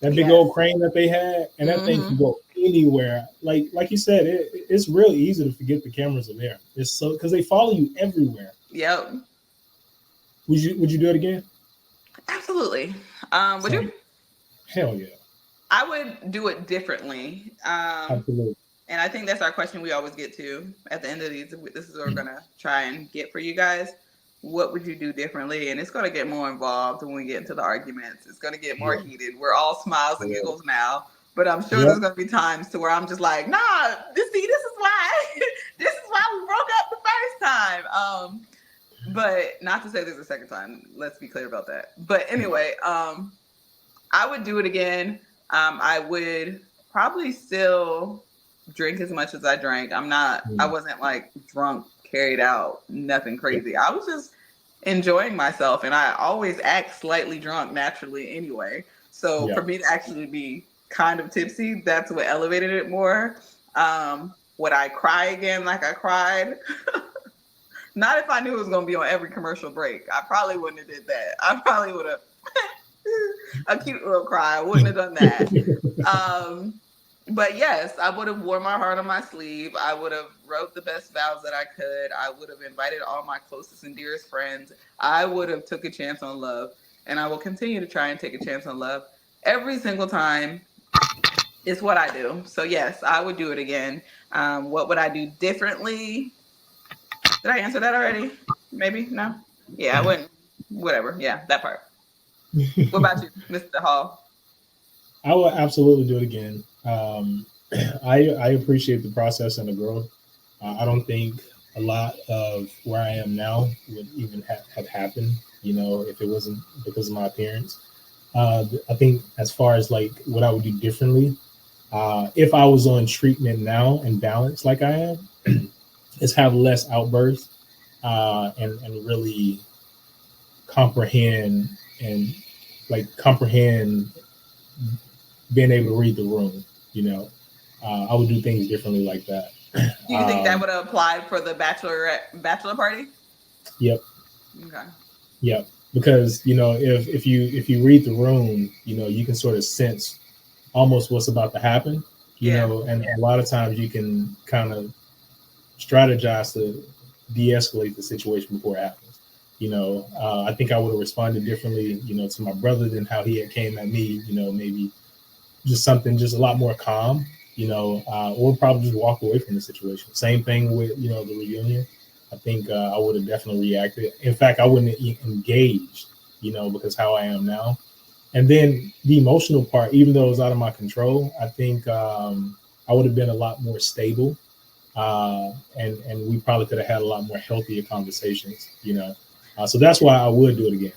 That big Yes. old crane that they had, and that thing can Mm-hmm. go anywhere. Like you said, it's real easy to forget the cameras are there. It's so because they follow you everywhere. Yep. Would you do it again? Absolutely. Would you? Same. Hell yeah. I would do it differently. Absolutely. And I think that's our question we always get to at the end of these. This is what we're gonna try and get for you guys. What would you do differently? And it's gonna get more involved when we get into the arguments. It's gonna get more Yeah. heated. We're all smiles and Yeah. giggles now, but I'm sure Yep. there's gonna be times to where I'm just like, nah, this is why this is why we broke up the first time. But not to say there's a second time. Let's be clear about that. But anyway, I would do it again. I would probably still drink as much as I drank. I Mm. wasn't like drunk, carried out, nothing Yeah. crazy. I was just enjoying myself. And I always act slightly drunk naturally anyway. So Yeah. for me to actually be kind of tipsy, that's what elevated it more. Would I cry again like I cried? Not if I knew it was going to be on every commercial break. I probably wouldn't have did that. I probably would have a cute little cry. I wouldn't have done that. Um, but yes, I would have worn my heart on my sleeve. I would have wrote the best vows that I could. I would have invited all my closest and dearest friends. I would have took a chance on love, and I will continue to try and take a chance on love every single time. It's what I do. So yes, I would do it again. What would I do differently? Did I answer that already? Maybe no. Yeah, I wouldn't. Whatever. Yeah, that part. What about you, Mr. Hall? I would absolutely do it again. I appreciate the process and the growth. I don't think a lot of where I am now would even have happened, if it wasn't because of my appearance. I think as far as like what I would do differently, if I was on treatment now and balanced like I am, is have less outbursts, and really comprehend and comprehend being able to read the room. You know, I would do things differently like that. Do you think that would have applied for the bachelor party? Yep. Okay. Yep. Because if you read the room, you can sort of sense almost what's about to happen. Yeah. And a lot of times you can kind of strategize to de-escalate the situation before it happens. I think I would have responded differently, to my brother than how he had came at me. Maybe just something just a lot more calm, or probably just walk away from the situation. Same thing with the reunion. I think I would have definitely reacted. In fact, I wouldn't have engaged, because how I am now. And then the emotional part, even though it was out of my control, I think I would have been a lot more stable, and we probably could have had a lot more healthier conversations. So that's why I would do it again.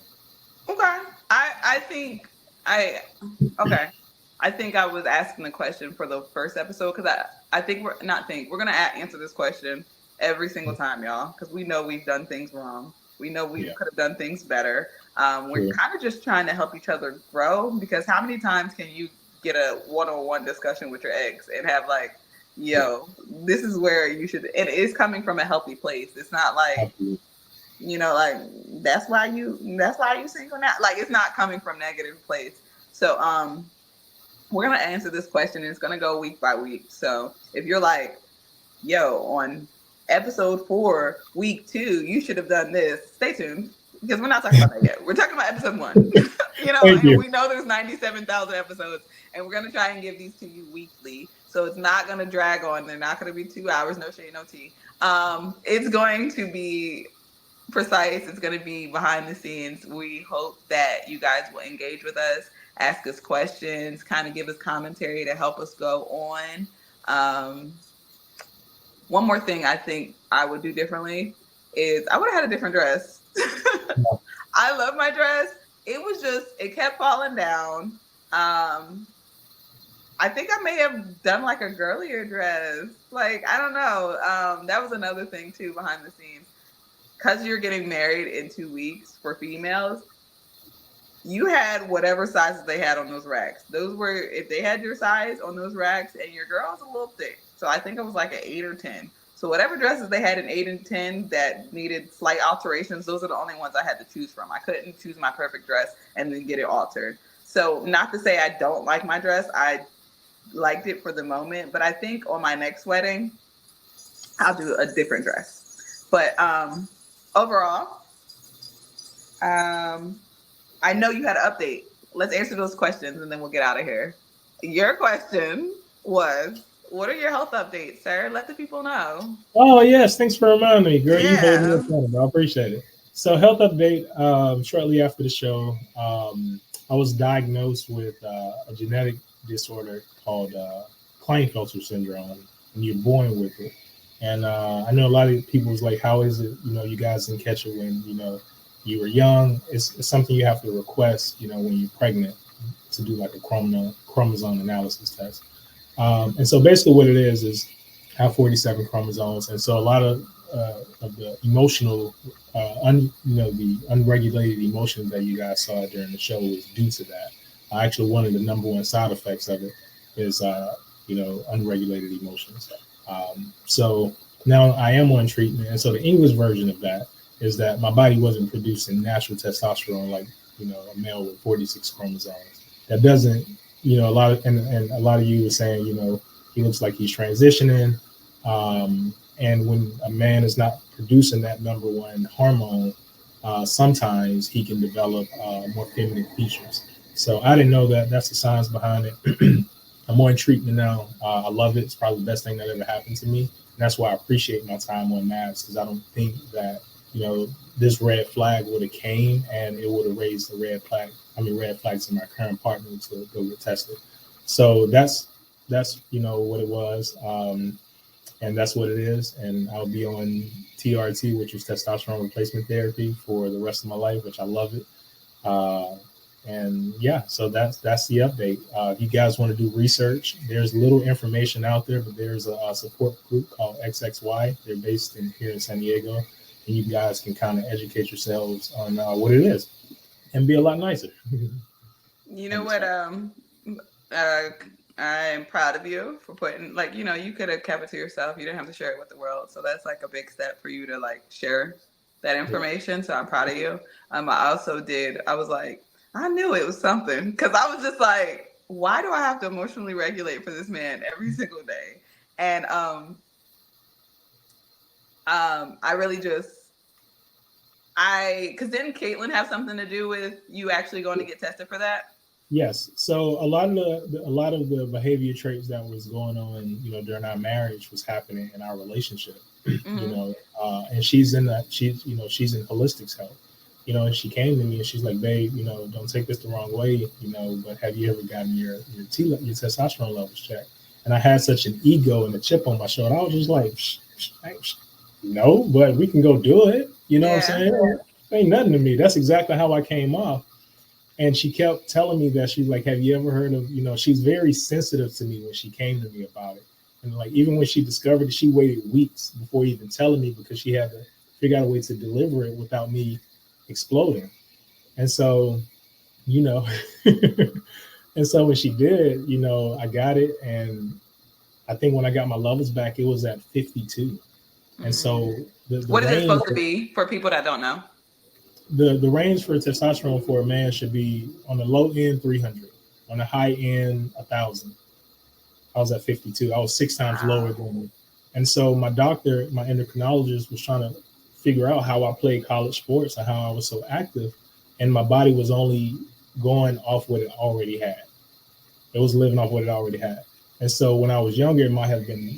Okay. I think I okay. I think I was asking the question for the first episode because I think we're gonna answer this question every single time, y'all, because we know we've done things wrong. We know we Yeah, could have done things better. We're true. kind of just trying to help each other grow because how many times can you get a one-on-one discussion with your ex and have like, Yeah, yo, this is where you should, and it's coming from a healthy place. It's not like, absolutely. like that's why you single now. Like it's not coming from negative place. So we're gonna answer this question and it's gonna go week by week. So if you're like, yo, on episode 4, week 2, you should have done this, stay tuned. Because we're not talking about that yet. We're talking about episode 1. Thank And you. we know there's 97,000 episodes, and we're gonna try and give these to you weekly. So it's not gonna drag on. They're not gonna be 2 hours, no shade, no tea. It's going to be precise. It's going to be behind the scenes. We hope that you guys will engage with us, ask us questions, kind of give us commentary to help us go on. Um, One more thing I think I would do differently is I would have had a different dress. I love my dress. It kept falling down. Um, I think I may have done like a girlier dress. Like, I don't know. That was another thing too behind the scenes because you're getting married in 2 weeks for females, you had whatever sizes they had on those racks. Those were, if they had your size on those racks, and your girl was a little thick. So I think it was like an 8 or 10. So whatever dresses they had in 8 and 10 that needed slight alterations, those are the only ones I had to choose from. I couldn't choose my perfect dress and then get it altered. So not to say I don't like my dress. I liked it for the moment, but I think on my next wedding, I'll do a different dress. But overall, um, I know you had an update. Let's answer those questions and then we'll get out of here. Your question was, what are your health updates, sir? Let the people know. Oh yes, thanks for reminding me, girl. You hold me Yeah. accountable. I appreciate it. So health update. Shortly after the show, I was diagnosed with a genetic disorder called Klinefelter syndrome, and you're born with it. And I know a lot of people was like, "How is it? You guys didn't catch it when you were young." It's something you have to request, when you're pregnant, to do like a chromosome analysis test. And so basically, what it is I have 47 chromosomes, and so a lot of the emotional, the unregulated emotions that you guys saw during the show was due to that. Actually, one of the number one side effects of it is, unregulated emotions. So now I am on treatment, and so the English version of that is that my body wasn't producing natural testosterone like a male with 46 chromosomes. That doesn't, a lot of and a lot of you were saying, he looks like he's transitioning. And when a man is not producing that number one hormone, sometimes he can develop more feminine features. So I didn't know that. That's the science behind it. I'm on treatment now. I love it. It's probably the best thing that ever happened to me. And that's why I appreciate my time on MAVS, because I don't think that, this red flag would have came and it would have raised the red flags in my current partner to go get tested. So that's what it was. and that's what it is. And I'll be on TRT, which is testosterone replacement therapy, for the rest of my life, which I love it. Uh, and yeah, so that's the update. If you guys want to do research, there's little information out there, but there's a support group called XXY. They're based in here in San Diego, and you guys can kind of educate yourselves on what it is and be a lot nicer. You I'm know just what? like, Uh, I'm proud of you for putting, like, you could have kept it to yourself. You didn't have to share it with the world. So that's like a big step for you to like share that yeah, information. So I'm proud of you. I also did. I was like, I knew it was something because I was just like, why do I have to emotionally regulate for this man every single day? And I really just because didn't Caitlin have something to do with you actually going to get tested for that? yes. So a lot of the behavior traits that was going on, during our marriage was happening in our relationship. you Mm-hmm. know, and she's in that she's in holistics health. And she came to me and she's like, babe, don't take this the wrong way, but have you ever gotten your testosterone levels checked? And I had such an ego and a chip on my shoulder. I was just like, no, but we can go do it. You know what I'm Yeah. saying? It ain't nothing to me. That's exactly how I came off. And she kept telling me that she's like, have you ever heard of, she's very sensitive to me when she came to me about it. And like, even when she discovered it, she waited weeks before even telling me because she had to figure out a way to deliver it without me exploding. And so, you know, and so when she did, I got it. And I think when I got my levels back, it was at 52. And Mm. so the What is it range supposed to be for people that don't know? the range for testosterone for a man should be on the low end 300, on the high end 1,000. I was at 52. I was 6 times lower Wow. than. And so my doctor, my endocrinologist, was trying to figure out how I played college sports and how I was so active, and my body was only going off what it already had. It was living off what it already had. And so when I was younger, it might have been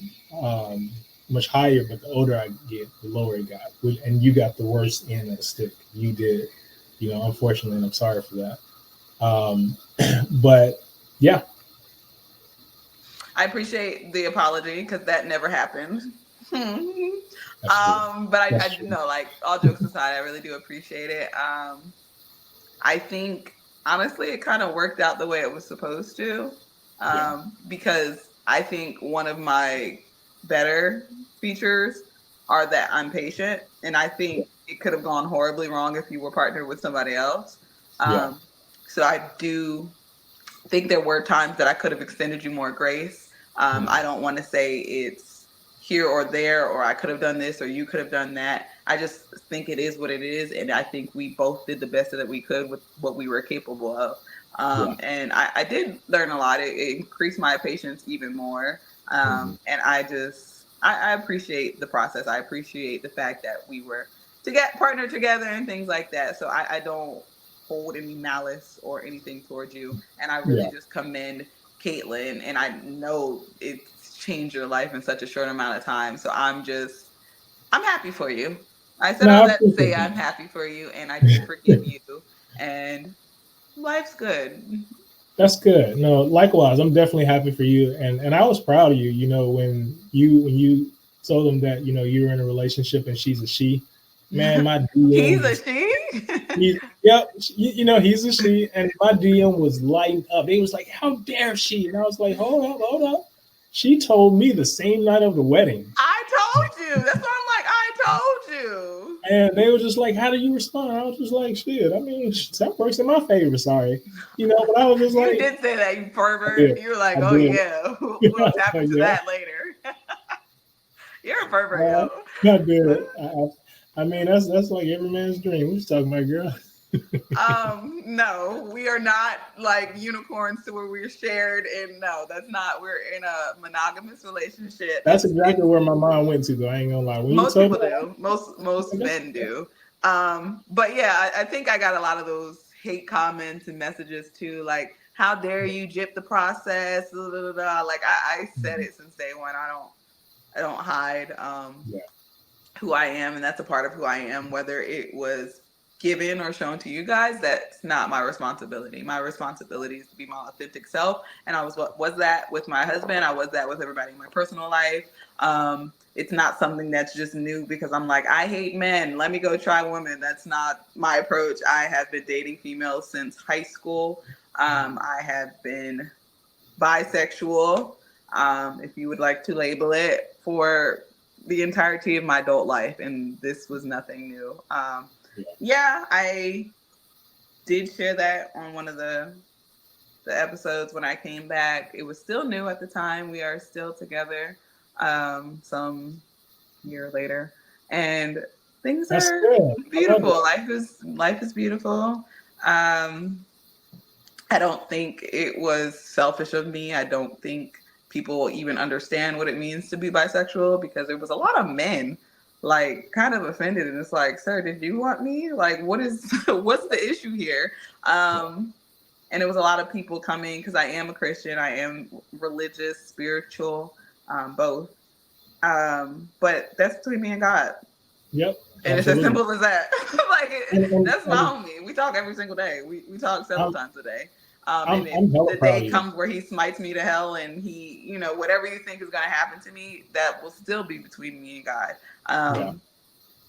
much higher, but the older I get, the lower it got. And you got the worst end of the stick. You did, unfortunately, and I'm sorry for that. But yeah, I appreciate the apology because that never happened. that's true. But That's I true. know, like all jokes aside, I really do appreciate it. I think honestly, it kind of worked out the way it was supposed to, Yeah, because I think one of my better features are that I'm patient, and I think it could have gone horribly wrong if you were partnered with somebody else. yeah, Um, so I do think there were times that I could have extended you more grace. I mhm, don't want to say it's here or there, or I could have done this, or you could have done that. I just think it is what it is, and I think we both did the best that we could with what we were capable of. yeah, And I did learn a lot. It increased my patience even more. mhm, And I appreciate the process. I appreciate the fact that we were to get partnered together and things like that. So I don't hold any malice or anything towards you. And I really yeah. just commend Caitlin. And I know it's changed your life in such a short amount of time. So I'm happy for you. I said No, all I that to say appreciate I'm that. happy for you and I do forgive you. And life's good. That's good. No, likewise, I'm definitely happy for you, and I was proud of you. When you told them that you were in a relationship and she's a she, man, my He's a DMs. she. Yep, he's a she, and my DM was lighting up. It was like, how dare she? And I was like, hold up. She told me the same night of the wedding. I told you. That's what I'm like. I told you. And they were just like, "How do you respond?" I was just like, "Shit, I mean, that works in my favor." Sorry, but I was just You like, did say that, you "I pervert. did, You were like, I oh did, yeah, we'll tap into yeah, that later. You're a pervert, uh, yo. I did." I mean, that's like every man's dream. We just talking about girl. No, we are not like unicorns to where we're shared, and no, that's not. We're in a monogamous relationship. That's It's exactly where my mind went to, though. I ain't gonna lie. When you Most told me, people do. Most that, men do. But yeah, I think I got a lot of those hate comments and messages too, like how dare you jip the process, blah, blah, blah. Like I said mhm, it since day one. I don't hide yeah, who I am, and that's a part of who I am, whether it was given or shown to you guys, that's not my responsibility. My responsibility is to be my authentic self. And I was that with my husband. I was that with everybody in my personal life. It's not something that's just new because I'm like, I hate men. Let me go try women. That's not my approach. I have been dating females since high school. I have been bisexual, if you would like to label it, for the entirety of my adult life. And this was nothing new. Yeah, I did share that on one of the episodes when I came back. It was still new at the time. We are still together, some year later, and things That's are good. I love beautiful. that. Life is beautiful. Um, I don't think it was selfish of me. I don't think people even understand what it means to be bisexual because there was a lot of men like kind of offended, and it's like, sir, did you want me? Like, what is what's the issue here? Um, and it was a lot of people coming because I am a Christian. I am religious, spiritual, both. But that's between me and God. Yep, And it's as absolutely. simple as that. And, That's my homie. We talk every single day. We talk several I'm, times a day. And if I'm hella the proud day of you. comes where he smites me to hell and he, whatever you think is going to happen to me, that will still be between me and God. Yeah.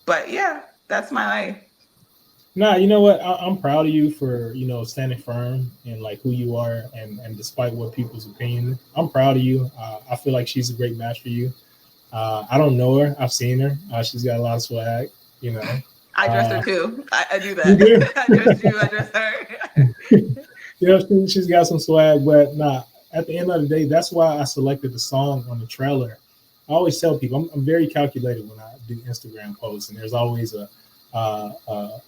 But yeah, that's my life. Nah, you know what? I'm proud of you for standing firm and like who you are, and despite what people's opinion, I'm proud of you. I feel like she's a great match for you. I don't know her. I've seen her. She's got a lot of swag. You know. I dress her Uh, too. I do you that. do. I dress you. I dress her. She's got some swag, but nah. At the end of the day, that's why I selected the song on the trailer. I always tell people I'm very calculated when I do Instagram posts, and there's always a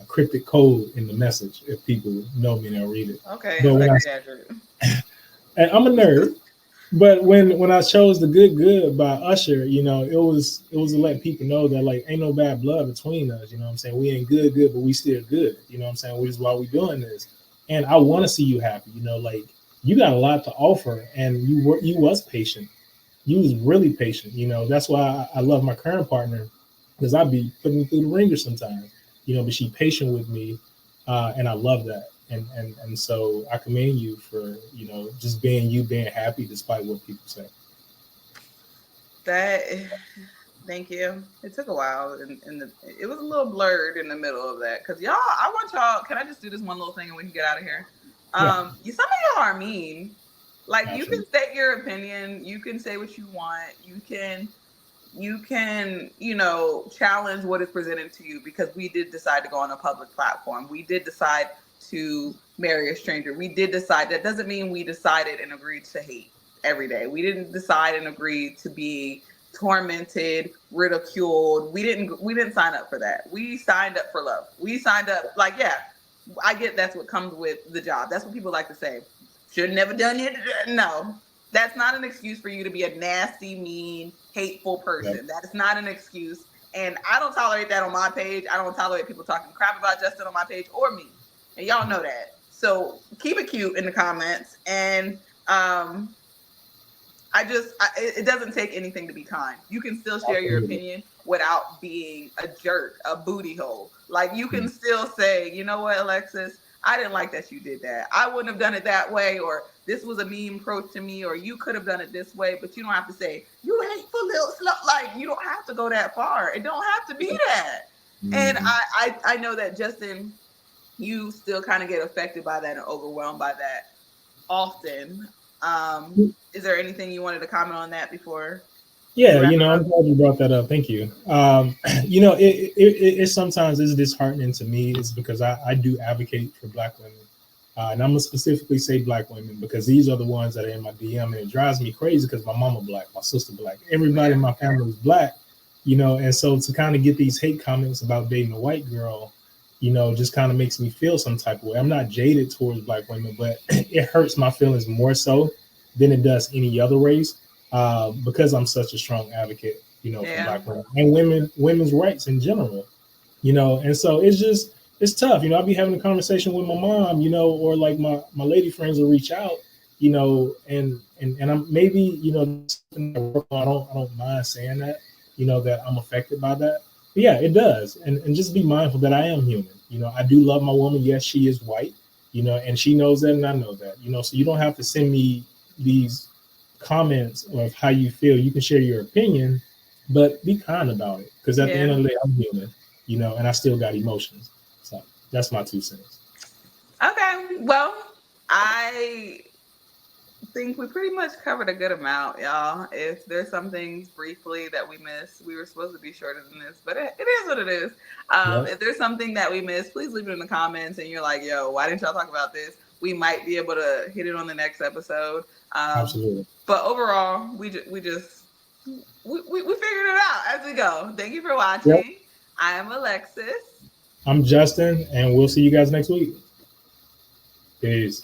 cryptic code in the message. If people know me, they'll read it. Okay, But when Inspector Gadget. and I'm a nerd, but when I chose the Good Good by Usher, it was to let people know that like ain't no bad blood between us. You know what I'm saying? We ain't good, but we still good. You know what I'm saying? Which is why we doing this. And I want to see you happy. Like you got a lot to offer, and you was patient. You was really patient. That's why I love my current partner because I be putting me through the ringer sometimes. But she patient with me, and I love that. And so I commend you for just being you, being happy despite what people say. That. Thank you. It took a while, and it was a little blurred in the middle of that. Cause y'all, I want y'all. Can I just do this one little thing and we can get out of here? Yeah, Some of y'all are mean. Like you can absolutely. state your opinion. You can say what you want. You can challenge what is presented to you because we did decide to go on a public platform. We did decide to marry a stranger. We did decide. That doesn't mean we decided and agreed to hate every day. We didn't decide and agree to be tormented, ridiculed. We didn't sign up for that. We signed up for love. We signed up like, yeah, I get that's what comes with the job. That's what people like to say. Should have never done it. No, that's not an excuse for you to be a nasty, mean, hateful Yep. person. That is not an excuse. And I don't tolerate that on my page. I don't tolerate people talking crap about Justin on my page or me. And y'all know that. So keep it cute in the comments. And it doesn't take anything to be kind. You can still share your Absolutely. opinion without being a jerk, a booty hole. Like you can still say, you know what, Alexis, I didn't like that you did that. I wouldn't have done it that way, or this was a mean approach to me, or you could have done it this way, but you don't have to say, you hateful little slut. Like you don't have to go that far. It don't have to be that. And Mhm. I know that Justin, you still kind of get affected by that and overwhelmed by that often. Is there anything you wanted to comment on that before we Yeah, wrap it I'm up? glad you brought that up. Thank you. It sometimes is disheartening to me. It's because I do advocate for Black women, and I'm gonna specifically say Black women because these are the ones that are in my DM, and it drives me crazy because my mama Black, my sister Black, everybody Yeah. in my family is Black, and so to kind of get these hate comments about dating a white girl, just kind of makes me feel some type of way. I'm not jaded towards Black women, but it hurts my feelings more so than it does any other race because I'm such a strong advocate, for Yeah. Black women and women's rights in general, and so it's tough. I'll be having a conversation with my mom, or like my lady friends will reach out, and I'm maybe, I don't mind saying that, that I'm affected by that. Yeah, it does. And just be mindful that I am human. I do love my woman. Yes, she is white, and she knows that and I know that, so you don't have to send me these comments of how you feel. You can share your opinion, but be kind about it. Because at the end Yeah. of the day, I'm human, and I still got emotions. So that's my 2 cents. Okay. Well, I think we pretty much covered a good amount, y'all. If there's some things briefly that we missed, we were supposed to be shorter than this, but it is what it is. Yep, If there's something that we missed, please leave it in the comments. And you're like, "Yo, why didn't y'all talk about this?" We might be able to hit it on the next episode. absolutely. But overall, we just we figured it out as we go. Thank you for Yep. watching. I am Alexis. I'm Justin, and we'll see you guys next week. Peace.